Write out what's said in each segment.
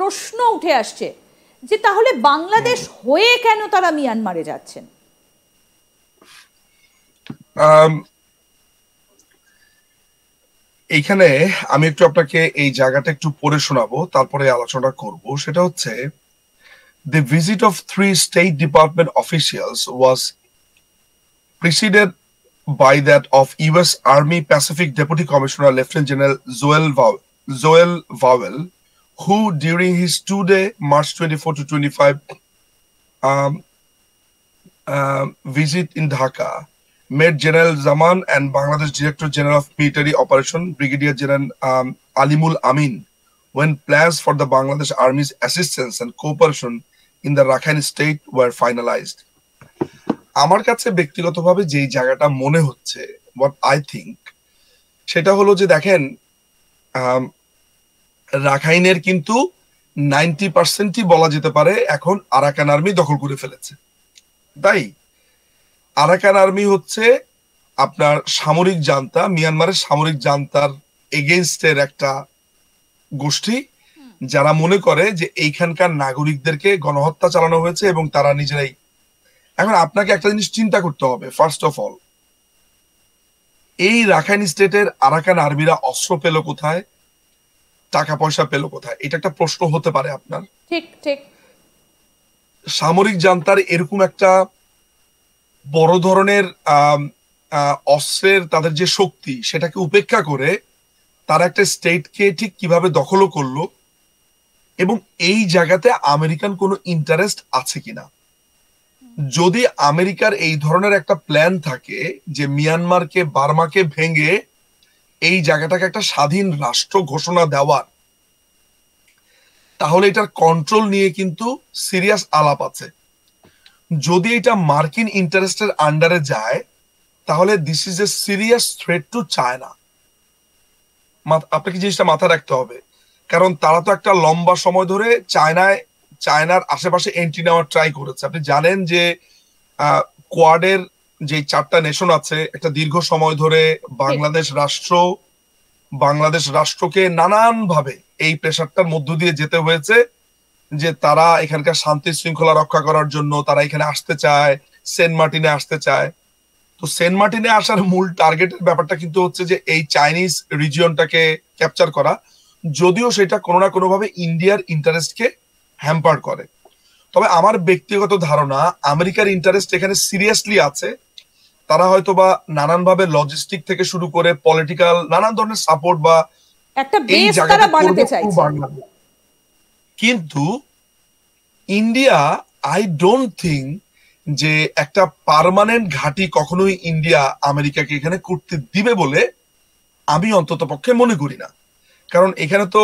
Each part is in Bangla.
প্রশ্ন উঠে আসছে যে তাহলে বাংলাদেশ হয়ে কেন তারা মিয়ানমারে যাচ্ছেন? এইখানে আমি একটু আপনাকে এই জায়গাটা একটু পড়ে শোনাবো, তারপরে আলোচনা করব। সেটা হচ্ছে, the visit of 3 State Department officials was preceded by that of U.S. Army Pacific Deputy Commissioner Lieutenant General Joel Vowell, who during his 2-day March 24 to 25 visit in Dhaka met General Zaman and Bangladesh Director General of Military Operation Brigadier General Alimul Amin when plans for the Bangladesh Army's assistance and cooperation in the Rakhine state were finalized. আমার কাছে ব্যক্তিগতভাবে যেই জায়গাটা মনে হচ্ছে, what I think, সেটা হলো যে দেখেন, রাখাইনের কিন্তু 90%ই বলা যেতে পারে এখন আরাকান আর্মি দখল করে ফেলেছে। তাই আরাকান আর্মি হচ্ছে আপনার সামরিক জান্তা, মিয়ানমারের সামরিক জান্তার এগেইনস্টের একটা গোষ্ঠী, যারা মনে করে যে এইখানকার নাগরিকদেরকে গণহত্যা চালানো হয়েছে এবং তারা নিজেরাই। এখন আপনাকে একটা জিনিস চিন্তা করতে হবে, ফার্স্ট অফ অল, এই রাখাইন স্টেটের আরাকান আর্মিরা অস্ত্র পেল কোথায়, টাকা পয়সা পেল কোথায়? এটা একটা প্রশ্ন হতে পারে আপনার। ঠিক ঠিক। সামরিক জান্তার এরকম একটা বড় ধরনের অস্ত্রের তাদের যে শক্তি, সেটাকে উপেক্ষা করে তারা একটা স্টেটকে ঠিক কিভাবে দখলও করলো, এবং এই জায়গাতে আমেরিকান কোনো ইন্টারেস্ট আছে কিনা। যদি আমেরিকার এই ধরনের একটা প্ল্যান থাকে যে মিয়ানমারকে, বার্মাকে ভেঙে এই জায়গাটাকে একটা স্বাধীন রাষ্ট্র ঘোষণা দেওয়ার, তাহলে এটার কন্ট্রোল নিয়ে কিন্তু সিরিয়াস আলাপ আছে। যদি এটা মার্কিন ইন্টারেস্টের আন্ডারে যায়, তাহলে this is a serious threat to China. আপনাকে জিনিসটা মাথায় রাখতে হবে, কারণ তারা তো একটা লম্বা সময় ধরে চায়নার আশেপাশে এন্ট্রি নেওয়ার ট্রাই করেছে। আপনি জানেন যে কোয়াডের যে 4টা নেশন আছে, একটা দীর্ঘ সময় ধরে বাংলাদেশ রাষ্ট্রকে নানান ভাবে এই প্রেশারটার মধ্য দিয়ে যেতে হয়েছে যে তারা এখানকার শান্তি শৃঙ্খলা রক্ষা করার জন্য তারা এখানে আসতে চায়, সেন্ট মার্টিনে আসতে চায়। তো সেন্ট মার্টিনে আসার মূল টার্গেটের ব্যাপারটা কিন্তু হচ্ছে যে এই চাইনিজ রিজিয়নটাকে ক্যাপচার করা, যদিও সেটা কোনো না কোনো ভাবে ইন্ডিয়ার ইন্টারেস্টকে হ্যাম্পার করে। তবে আমার ব্যক্তিগত ধারণা, আমেরিকার ইন্টারেস্ট এখানে সিরিয়াসলি আছে। তারা হয়তো বা নানান ভাবে লজিস্টিক থেকে শুরু করে পলিটিক্যাল নানান ধরনের সাপোর্ট বা একটা বেস তারা বানাতে চাইছে। কিন্তু ইন্ডিয়া, আই ডোন্ট থিঙ্ক যে একটা পার্মানেন্ট ঘাঁটি কখনোই ইন্ডিয়া আমেরিকাকে এখানে করতে দিবে বলে আমি অন্তত পক্ষে মনে করি না। কারণ এখানে তো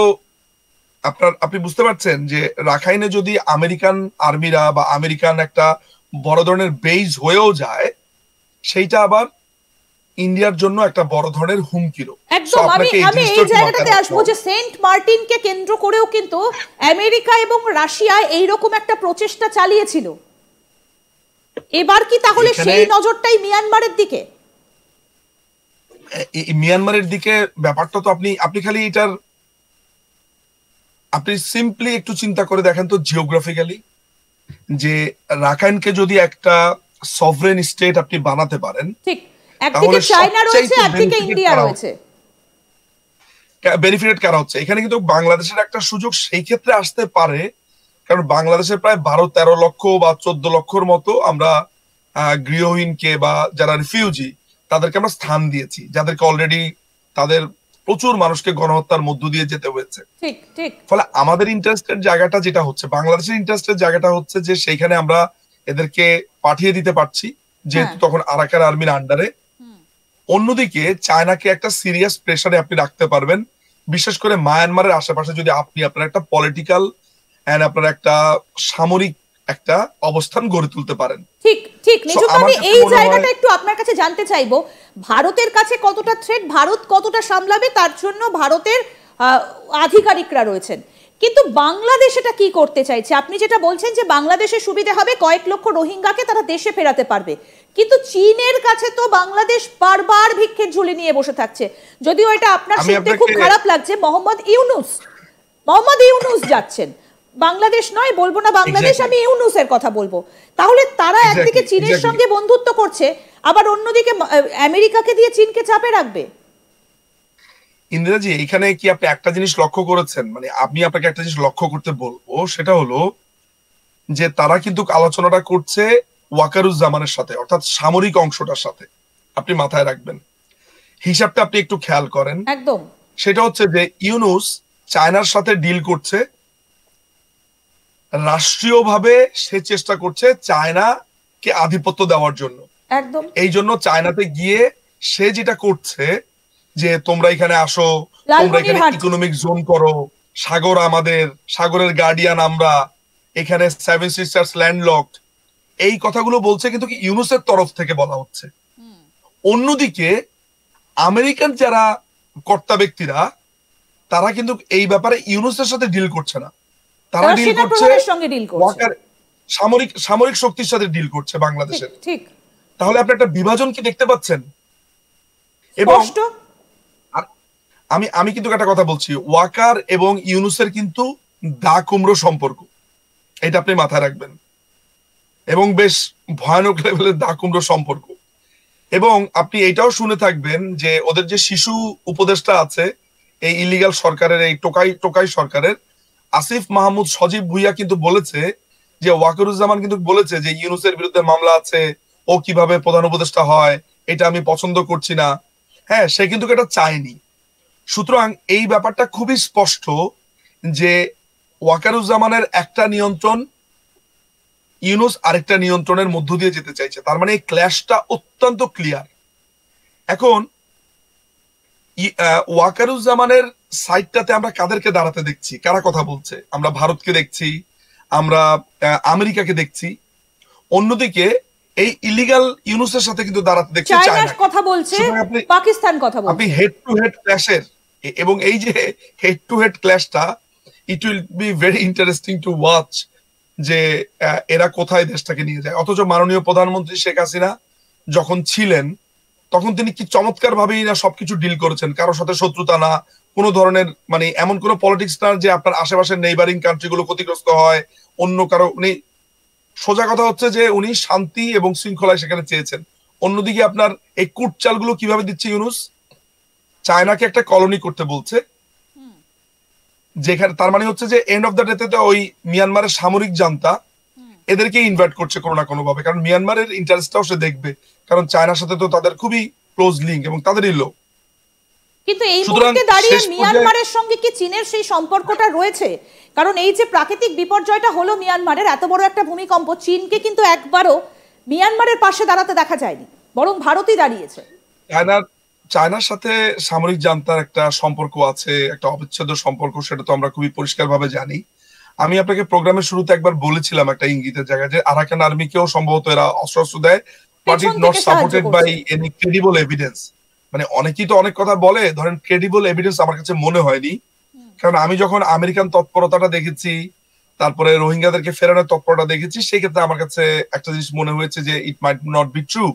আপনি বুঝতে পারছেন যে রাখাইনে যদি আমেরিকান আর্মিরা বা আমেরিকান একটা বড় ধরনের বেজ হয়েও যায়, সেইটা আবার ইন্ডিয়ার জন্য একটা বড় ধরনের হুমকিরও। একদম। আমি এই জায়গাটাতে আসবো যে সেন্ট মার্টিনকে কেন্দ্র করেও কিন্তু আমেরিকা এবং রাশিয়া এইরকম একটা প্রচেষ্টা চালিয়েছিল। এবার কি তাহলে সেই নজরটাই মিয়ানমারের দিকে? মিয়ানমারের দিকে ব্যাপারটা তো আপনি খালি এটার আপনি সিম্পলি একটু চিন্তা করে দেখেন তো জিওগ্রাফিক্যালি, যে রাখাইনকে যদি একটা সভরেন স্টেট আপনি বানাতে পারেন, ঠিক, একদিকে চায়না রয়েছে, একদিকে ইন্ডিয়া রয়েছে, বেনিফিটেড কারা হচ্ছে? এখানে কিন্তু বাংলাদেশের একটা সুযোগ সেই ক্ষেত্রে আসতে পারে, কারণ বাংলাদেশের প্রায় 12-13 লক্ষ বা 14 লক্ষর মতো আমরা গৃহহীনকে বা যারা রিফিউজি তাদেরকে আমরা স্থান দিয়েছি, যাদেরকে অলরেডি তাদের প্রচুর মানুষকে গণহত্যার মধ্য দিয়ে যেতে হয়েছে। ঠিক ঠিক। ফলে আমাদের ইন্টারেস্টের জায়গাটা যেটা হচ্ছে, বাংলাদেশের ইন্টারেস্টের জায়গাটা হচ্ছে যে সেইখানে আমরা এদেরকে পাঠিয়ে দিতে পারছি, যেহেতু তখন আরাকান আর্মির আন্ডারে। অন্যদিকে চায়নাকে একটা সিরিয়াস প্রেসারে আপনি রাখতে পারবেন, বিশেষ করে মায়ানমারের আশেপাশে যদি আপনি আপনার একটা পলিটিক্যাল এন্ড আপনার একটা সামরিক একটা অবস্থান গড়ে তুলতে পারেন। ঠিক ঠিক। নিযুত, আমি এই জায়গাটা একটু আপনার কাছে জানতে চাইবো, ভারতের কাছে কতটা থ্রেট, ভারত কতটা সামলাবে, তার জন্য ভারতের আধিকারিকরা রয়েছেন, কিন্তু বাংলাদেশ এটা কি করতে চাইছে? আপনি যেটা বলছেন যে বাংলাদেশের সুবিধা হবে, কয়েক লক্ষ রোহিঙ্গাকে তারা দেশে ফেরাতে পারবে, কিন্তু চীনের কাছে তো বাংলাদেশ বারবার ভিক্ষের ঝুলি নিয়ে বসে থাকছে। যদিও এটা আপনার শুনতে খুব খারাপ লাগছে, মোহাম্মদ ইউনুস যাচ্ছেন, বাংলাদেশ নয়, বলবো না বাংলাদেশ, আমি ইউনূসের কথা বলবো। তাহলে তারা একদিকে চীনের সঙ্গে বন্ধুত্ব করছে, আবার অন্যদিকে আমেরিকাকে দিয়ে চীনকে চাপে রাখবে। ইন্দিরাজি, এখানে কি আপনি একটা জিনিস লক্ষ্য করেছেন? মানে আমি আপনাকে একটা জিনিস লক্ষ্য করতে বলবো, সেটা হলো যে তারা কিন্তু আলোচনাটা করছে ওয়াকারুজ্জামানের সাথে, অর্থাৎ সামরিক অংশটার সাথে। আপনি মাথায় রাখবেন, হিসাবটা আপনি একটু খেয়াল করেন। একদম। সেটা হচ্ছে যে ইউনূস চায়নার সাথে ডিল করছে, রাষ্ট্রীয়ভাবে সে চেষ্টা করছে চায়নাকে আধিপত্য দেওয়ার জন্য। একদম। এই জন্য চায়নাতে গিয়ে সে যেটা করছে যে তোমরা এখানে আসো, তোমরা এখানে ইকোনমিক জোন করো, সাগর আমাদের, সাগরের গার্ডিয়ান আমরা, এখানে সেভেন সিস্টার্স ল্যান্ডলকড, এই কথাগুলো বলছে কিন্তু কি ইউনূসের তরফ থেকে বলা হচ্ছে। অন্যদিকে আমেরিকান যারা কর্তা ব্যক্তিরা, তারা কিন্তু এই ব্যাপারে ইউনূসের সাথে ডিল করছে না, তারা ডিল করছে সামরিক শক্তির সাথে ডিল করছে বাংলাদেশের। ঠিক। তাহলে আপনি একটা বিভাজন কি দেখতে পাচ্ছেন? এবং আমি কিন্তু একটা কথা বলছি, ওয়াকার এবং ইউনূসের কিন্তু দা কুমড়ো সম্পর্ক, এটা আপনি মাথায় রাখবেন, এবং বেশ ভয়ানক লেভেলের দা কুমড়ো সম্পর্ক। এবং আপনি এটাও শুনে থাকবেন যে ওদের যে শিশু উপদেষ্টা আছে এই ইলিগাল সরকারের, এই টোকাই সরকারের, আসিফ মাহমুদ সজীব ভুইয়া কিন্তু বলেছে যে ওয়াকারুজ্জামান কিন্তু বলেছে যে ইউনূসের বিরুদ্ধে মামলা আছে, ও কিভাবে প্রধান উপদেষ্টা হয় এটা আমি পছন্দ করছি না। হ্যাঁ, সে কিন্তু এটা চায়নি। সুতরাং এই ব্যাপারটা খুবই স্পষ্ট যে ওয়াকারুজ্জামানের একটা নিয়ন্ত্রণ, ইউনূস আরেকটা নিয়ন্ত্রণের মধ্য দিয়ে যেতে চাইছে। তার মানে এই ক্ল্যাশটা অত্যন্ত ক্লিয়ার। এখন ওয়াকারুজ্জামানের সাইডটাতে আমরা কাদেরকে দাঁড়াতে দেখছি, কারা কথা বলছে? আমরা ভারতকে দেখছি, আমরা আমেরিকাকে দেখছি। অন্যদিকে এই ইলিগাল ইউনূসের সাথে কিন্তু দাঁড়াতে দেখছি চায়না কথা বলছে, পাকিস্তান কথা বলছে। আপনি হেড টু হেড ক্ল্যাশের, এবং এই যে হেড টু হেড ক্ল্যাশটা, it will be very interesting to watch যে এরা কোথায় দেশটাকে নিয়ে যায়। অথচ মাননীয় প্রধানমন্ত্রী শেখ হাসিনা যখন ছিলেন তখন তিনি কি চমৎকার ভাবেই না সবকিছু ডিল করেছেন, কারোর সাথে শত্রুতা না, কোনো ধরনের মানে এমন কোনো পলিটিক্স না যে আপনার আশেপাশের নেইবারিং কান্ট্রি গুলো ক্ষতিগ্রস্ত হয় অন্য কারো। উনি সোজা কথা হচ্ছে যে উনি শান্তি এবং শৃঙ্খলায় সেখানে চেয়েছেন। অন্যদিকে আপনার এই কুটচালগুলো কিভাবে দিচ্ছে ইউনূস, চায়নাকে একটা কলোনি করতে বলছে, যেখানে তার মানে হচ্ছে যে এন্ড অফ দ্য ডেতে ওই মিয়ানমারের সামরিক জান্তা এদেরকে ইনভাইট করছে কোনো না কোনো ভাবে, কারণ মিয়ানমারের ইন্টারেস্টটাও সে দেখবে, কারণ চায়নার সাথে তো তাদের খুবই ক্লোজ লিঙ্ক এবং তাদেরই লোক। কিন্তু এই মুহূর্তে দাঁড়িয়ে মিয়ানমারের সঙ্গে কি চীনের সেই সম্পর্কটা রয়েছে? কারণ এই যে প্রাকৃতিক বিপর্যয়টা হলো মিয়ানমারের, এত বড় একটা ভূমিকম্প, চীনকে কিন্তু একবারও মিয়ানমারের পাশে দাঁড়াতে দেখা যায়নি, বরং ভারতই দাঁড়িয়েছে। চায়নার সাথে সামরিক জান্তার একটা সম্পর্ক আছে, একটা অবিচ্ছেদ্য সম্পর্ক, সেটা তো আমরা খুবই পরিষ্কারভাবে জানি। আমি আপনাকে প্রোগ্রামের শুরুতে একবার বলেছিলাম একটা ইঙ্গিতের জায়গায় যে আরাকান আর্মিকেও সম্ভবত এরা অস্ত্র দেয়, but it not supported by any credible evidence. মানে অনেকেই তো অনেক কথা বলে, ধরেন ক্রেডিবল এভিডেন্স আমার কাছে মনে হয়নি। কারণ আমি যখন আমেরিকান তৎপরতাটা দেখেছি, তারপরে রোহিঙ্গাদেরকে ফেরানোর তৎপরতা দেখেছি, সেই ক্ষেত্রে আমার কাছে একটা জিনিস মনে হয়েছে যে ইট মাইট নট বি ট্রু।